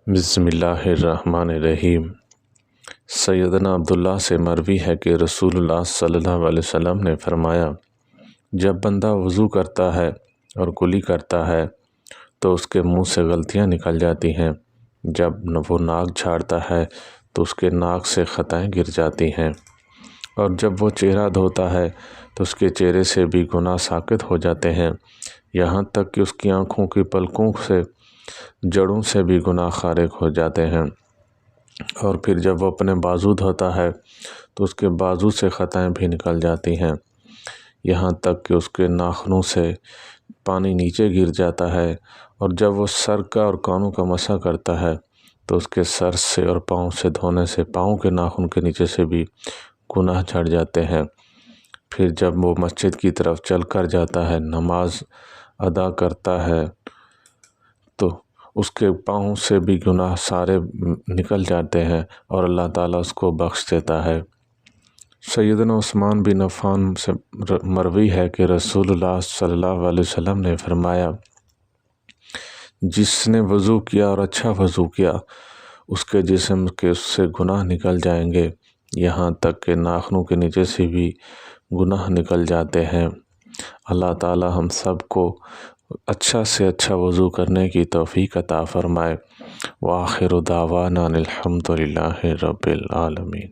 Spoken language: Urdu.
بسم اللہ الرحمن الرحیم۔ سیدنا عبداللہ سے مروی ہے کہ رسول اللہ صلی اللہ علیہ وسلم نے فرمایا، جب بندہ وضو کرتا ہے اور کلی کرتا ہے تو اس کے منہ سے غلطیاں نکل جاتی ہیں، جب وہ ناک جھاڑتا ہے تو اس کے ناک سے خطائیں گر جاتی ہیں، اور جب وہ چہرہ دھوتا ہے تو اس کے چہرے سے بھی گناہ ساقط ہو جاتے ہیں، یہاں تک کہ اس کی آنکھوں کی پلکوں سے جڑوں سے بھی گناہ خارج ہو جاتے ہیں، اور پھر جب وہ اپنے بازو دھوتا ہے تو اس کے بازو سے خطائیں بھی نکل جاتی ہیں، یہاں تک کہ اس کے ناخنوں سے پانی نیچے گر جاتا ہے، اور جب وہ سر کا اور کانوں کا مسح کرتا ہے تو اس کے سر سے اور پاؤں سے دھونے سے پاؤں کے ناخن کے نیچے سے بھی گناہ جھڑ جاتے ہیں۔ پھر جب وہ مسجد کی طرف چل کر جاتا ہے، نماز ادا کرتا ہے تو اس کے پاؤں سے بھی گناہ سارے نکل جاتے ہیں اور اللہ تعالیٰ اس کو بخش دیتا ہے۔ سیدنا عثمان بن عفان سے مروی ہے کہ رسول اللہ صلی اللہ علیہ وسلم نے فرمایا، جس نے وضو کیا اور اچھا وضو کیا اس کے جسم کے اس سے گناہ نکل جائیں گے، یہاں تک کہ ناخنوں کے نیچے سے بھی گناہ نکل جاتے ہیں۔ اللہ تعالیٰ ہم سب کو اچھا سے اچھا وضو کرنے کی توفیق عطا فرمائے۔ وآخر دعوانا الحمد للہ رب العالمین۔